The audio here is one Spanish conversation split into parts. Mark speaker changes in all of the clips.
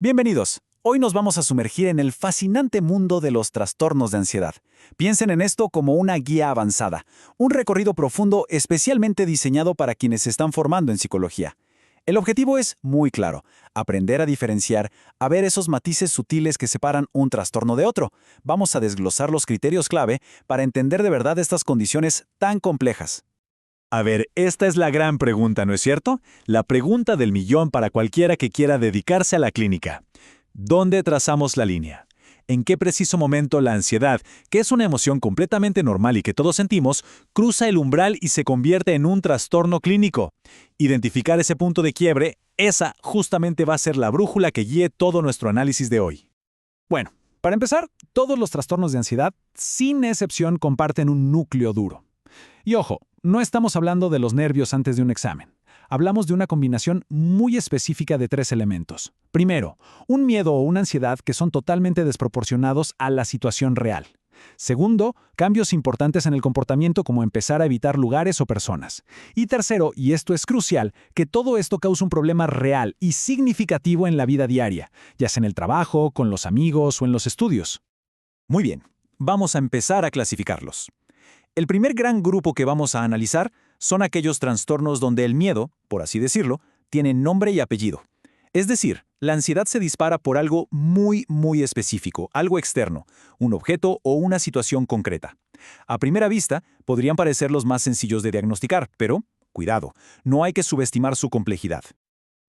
Speaker 1: Bienvenidos. Hoy nos vamos a sumergir en el fascinante mundo de los trastornos de ansiedad. Piensen en esto como una guía avanzada, un recorrido profundo especialmente diseñado para quienes se están formando en psicología. El objetivo es muy claro: aprender a diferenciar, a ver esos matices sutiles que separan un trastorno de otro. Vamos a desglosar los criterios clave para entender de verdad estas condiciones tan complejas.
Speaker 2: A ver, esta es la gran pregunta, ¿no es cierto? La pregunta del millón para cualquiera que quiera dedicarse a la clínica. ¿Dónde trazamos la línea? ¿En qué preciso momento la ansiedad, que es una emoción completamente normal y que todos sentimos, cruza el umbral y se convierte en un trastorno clínico? Identificar ese punto de quiebre, esa justamente va a ser la brújula que guíe todo nuestro análisis de hoy.
Speaker 1: Bueno, para empezar, todos los trastornos de ansiedad, sin excepción, comparten un núcleo duro. Y ojo, no estamos hablando de los nervios antes de un examen. Hablamos de una combinación muy específica de tres elementos. Primero, un miedo o una ansiedad que son totalmente desproporcionados a la situación real. Segundo, cambios importantes en el comportamiento como empezar a evitar lugares o personas. Y tercero, y esto es crucial, que todo esto causa un problema real y significativo en la vida diaria, ya sea en el trabajo, con los amigos o en los estudios.
Speaker 2: Muy bien, vamos a empezar a clasificarlos. El primer gran grupo que vamos a analizar son aquellos trastornos donde el miedo, por así decirlo, tiene nombre y apellido. Es decir, la ansiedad se dispara por algo muy específico, algo externo, un objeto o una situación concreta. A primera vista, podrían parecer los más sencillos de diagnosticar, pero, cuidado, no hay que subestimar su complejidad.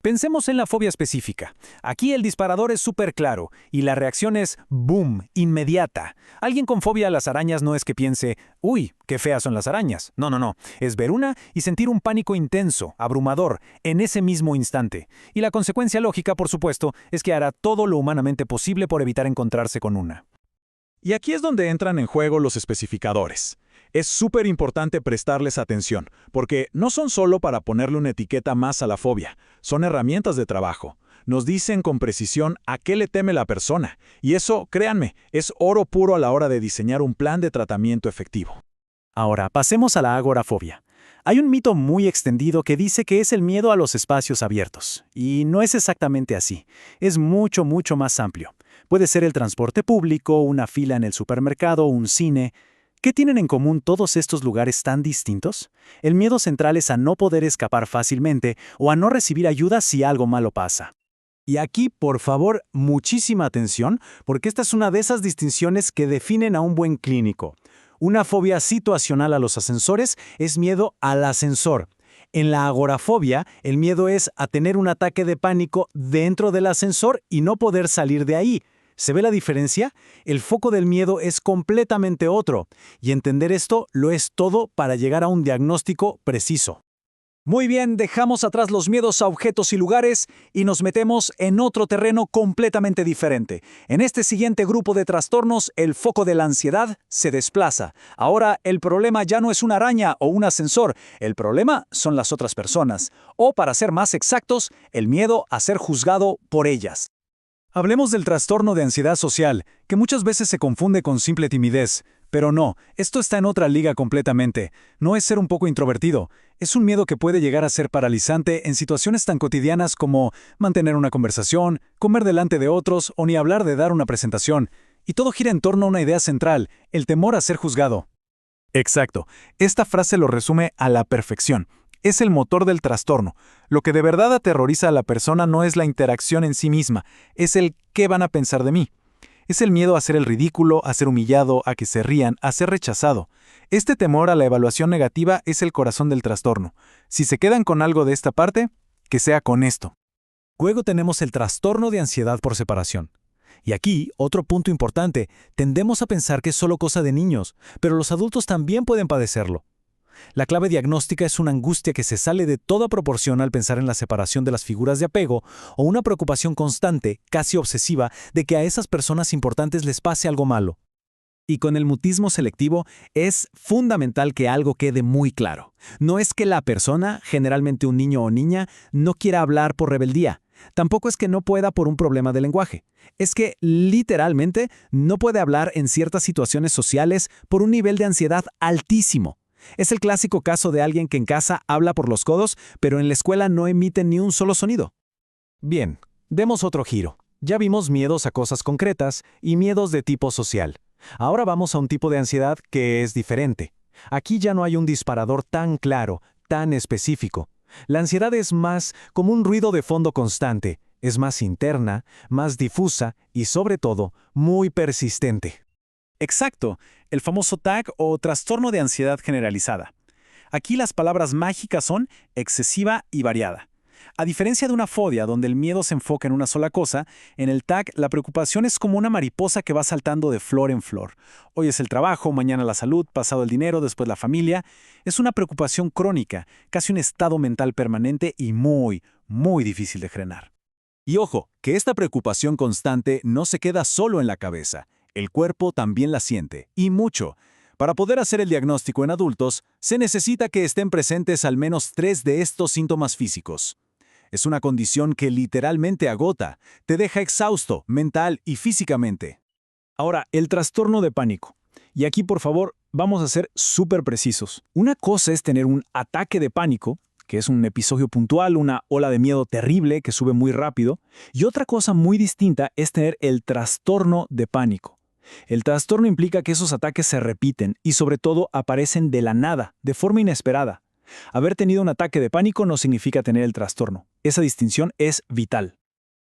Speaker 1: Pensemos en la fobia específica. Aquí el disparador es súper claro y la reacción es ¡boom!, inmediata. Alguien con fobia a las arañas no es que piense ¡uy, qué feas son las arañas! No. Es ver una y sentir un pánico intenso, abrumador, en ese mismo instante. Y la consecuencia lógica, por supuesto, es que hará todo lo humanamente posible por evitar encontrarse con una.
Speaker 2: Y aquí es donde entran en juego los especificadores. Es súper importante prestarles atención, porque no son solo para ponerle una etiqueta más a la fobia, son herramientas de trabajo. Nos dicen con precisión a qué le teme la persona, y eso, créanme, es oro puro a la hora de diseñar un plan de tratamiento efectivo.
Speaker 1: Ahora, pasemos a la agorafobia. Hay un mito muy extendido que dice que es el miedo a los espacios abiertos, y no es exactamente así. Es mucho más amplio. Puede ser el transporte público, una fila en el supermercado, un cine. ¿Qué tienen en común todos estos lugares tan distintos? El miedo central es a no poder escapar fácilmente o a no recibir ayuda si algo malo pasa. Y aquí, por favor, muchísima atención, porque esta es una de esas distinciones que definen a un buen clínico. Una fobia situacional a los ascensores es miedo al ascensor. En la agorafobia, el miedo es a tener un ataque de pánico dentro del ascensor y no poder salir de ahí. ¿Se ve la diferencia? El foco del miedo es completamente otro, y entender esto lo es todo para llegar a un diagnóstico preciso. Muy bien, dejamos atrás los miedos a objetos y lugares y nos metemos en otro terreno completamente diferente. En este siguiente grupo de trastornos, el foco de la ansiedad se desplaza. Ahora, el problema ya no es una araña o un ascensor, el problema son las otras personas, o para ser más exactos, el miedo a ser juzgado por ellas. Hablemos del trastorno de ansiedad social, que muchas veces se confunde con simple timidez. Pero no, esto está en otra liga completamente. No es ser un poco introvertido. Es un miedo que puede llegar a ser paralizante en situaciones tan cotidianas como mantener una conversación, comer delante de otros o ni hablar de dar una presentación. Y todo gira en torno a una idea central, el temor a ser juzgado. Exacto. Esta frase lo resume a la perfección. Es el motor del trastorno. Lo que de verdad aterroriza a la persona no es la interacción en sí misma, es el ¿qué van a pensar de mí? Es el miedo a ser el ridículo, a ser humillado, a que se rían, a ser rechazado. Este temor a la evaluación negativa es el corazón del trastorno. Si se quedan con algo de esta parte, que sea con esto. Luego tenemos el trastorno de ansiedad por separación. Y aquí, otro punto importante, tendemos a pensar que es solo cosa de niños, pero los adultos también pueden padecerlo. La clave diagnóstica es una angustia que se sale de toda proporción al pensar en la separación de las figuras de apego o una preocupación constante, casi obsesiva, de que a esas personas importantes les pase algo malo. Y con el mutismo selectivo es fundamental que algo quede muy claro. No es que la persona, generalmente un niño o niña, no quiera hablar por rebeldía. Tampoco es que no pueda por un problema de lenguaje. Es que, literalmente, no puede hablar en ciertas situaciones sociales por un nivel de ansiedad altísimo. Es el clásico caso de alguien que en casa habla por los codos, pero en la escuela no emite ni un solo sonido. Bien, demos otro giro. Ya vimos miedos a cosas concretas y miedos de tipo social. Ahora vamos a un tipo de ansiedad que es diferente. Aquí ya no hay un disparador tan claro, tan específico. La ansiedad es más como un ruido de fondo constante, es más interna, más difusa y, sobre todo, muy persistente. Exacto, el famoso TAG o trastorno de ansiedad generalizada. Aquí las palabras mágicas son excesiva y variada. A diferencia de una fobia donde el miedo se enfoca en una sola cosa, en el TAG la preocupación es como una mariposa que va saltando de flor en flor. Hoy es el trabajo, mañana la salud, pasado el dinero, después la familia. Es una preocupación crónica, casi un estado mental permanente y muy, muy difícil de frenar.
Speaker 2: Y ojo, que esta preocupación constante no se queda solo en la cabeza. El cuerpo también la siente, y mucho. Para poder hacer el diagnóstico en adultos, se necesita que estén presentes al menos 3 de estos síntomas físicos. Es una condición que literalmente agota, te deja exhausto, mental y físicamente.
Speaker 1: Ahora, el trastorno de pánico. Y aquí, por favor, vamos a ser súper precisos. Una cosa es tener un ataque de pánico, que es un episodio puntual, una ola de miedo terrible que sube muy rápido, y otra cosa muy distinta es tener el trastorno de pánico. El trastorno implica que esos ataques se repiten y sobre todo aparecen de la nada, de forma inesperada. Haber tenido un ataque de pánico no significa tener el trastorno. Esa distinción es vital.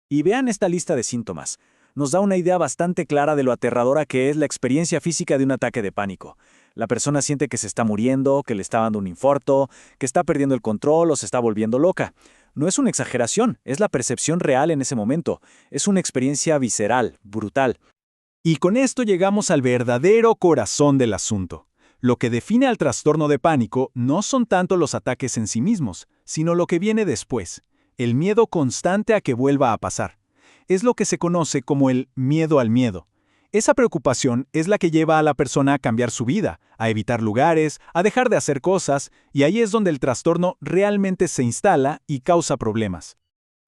Speaker 1: Y vean esta lista de síntomas. Nos da una idea bastante clara de lo aterradora que es la experiencia física de un ataque de pánico. La persona siente que se está muriendo, que le está dando un infarto, que está perdiendo el control o se está volviendo loca. No es una exageración, es la percepción real en ese momento. Es una experiencia visceral, brutal. Y con esto llegamos al verdadero corazón del asunto. Lo que define al trastorno de pánico no son tanto los ataques en sí mismos, sino lo que viene después, el miedo constante a que vuelva a pasar. Es lo que se conoce como el miedo al miedo. Esa preocupación es la que lleva a la persona a cambiar su vida, a evitar lugares, a dejar de hacer cosas, y ahí es donde el trastorno realmente se instala y causa problemas.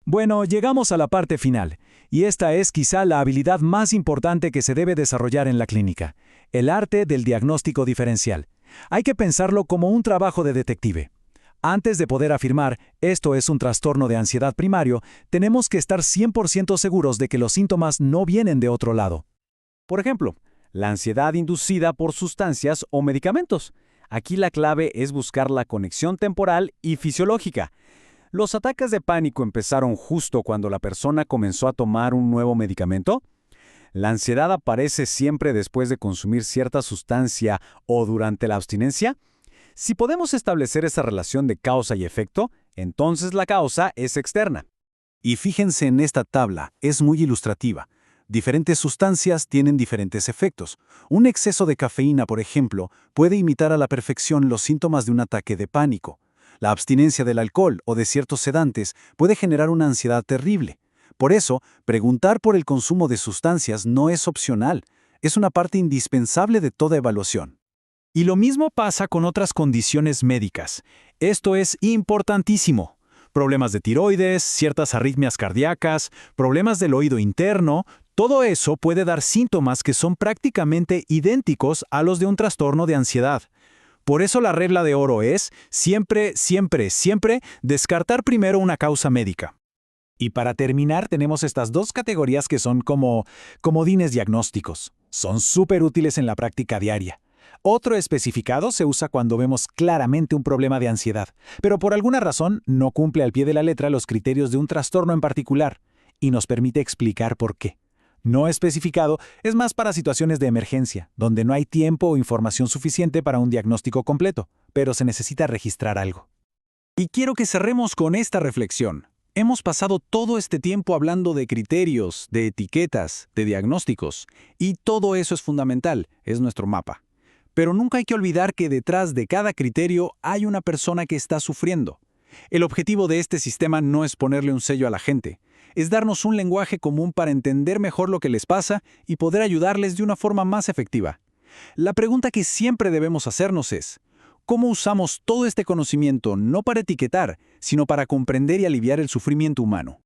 Speaker 1: Bueno, llegamos a la parte final, y esta es quizá la habilidad más importante que se debe desarrollar en la clínica, el arte del diagnóstico diferencial. Hay que pensarlo como un trabajo de detective. Antes de poder afirmar esto es un trastorno de ansiedad primario, tenemos que estar 100% seguros de que los síntomas no vienen de otro lado. Por ejemplo, la ansiedad inducida por sustancias o medicamentos. Aquí la clave es buscar la conexión temporal y fisiológica. ¿Los ataques de pánico empezaron justo cuando la persona comenzó a tomar un nuevo medicamento? ¿La ansiedad aparece siempre después de consumir cierta sustancia o durante la abstinencia? Si podemos establecer esa relación de causa y efecto, entonces la causa es externa. Y fíjense en esta tabla, es muy ilustrativa. Diferentes sustancias tienen diferentes efectos. Un exceso de cafeína, por ejemplo, puede imitar a la perfección los síntomas de un ataque de pánico. La abstinencia del alcohol o de ciertos sedantes puede generar una ansiedad terrible. Por eso, preguntar por el consumo de sustancias no es opcional, es una parte indispensable de toda evaluación. Y lo mismo pasa con otras condiciones médicas. Esto es importantísimo. Problemas de tiroides, ciertas arritmias cardíacas, problemas del oído interno, todo eso puede dar síntomas que son prácticamente idénticos a los de un trastorno de ansiedad. Por eso la regla de oro es siempre, siempre, siempre descartar primero una causa médica. Y para terminar tenemos estas dos categorías que son como comodines diagnósticos. Son súper útiles en la práctica diaria. Otro especificado se usa cuando vemos claramente un problema de ansiedad, pero por alguna razón no cumple al pie de la letra los criterios de un trastorno en particular, y nos permite explicar por qué. No especificado es más para situaciones de emergencia, donde no hay tiempo o información suficiente para un diagnóstico completo, pero se necesita registrar algo. Y quiero que cerremos con esta reflexión. Hemos pasado todo este tiempo hablando de criterios, de etiquetas, de diagnósticos, y todo eso es fundamental, es nuestro mapa. Pero nunca hay que olvidar que detrás de cada criterio hay una persona que está sufriendo. El objetivo de este sistema no es ponerle un sello a la gente, es darnos un lenguaje común para entender mejor lo que les pasa y poder ayudarles de una forma más efectiva. La pregunta que siempre debemos hacernos es, ¿cómo usamos todo este conocimiento no para etiquetar, sino para comprender y aliviar el sufrimiento humano?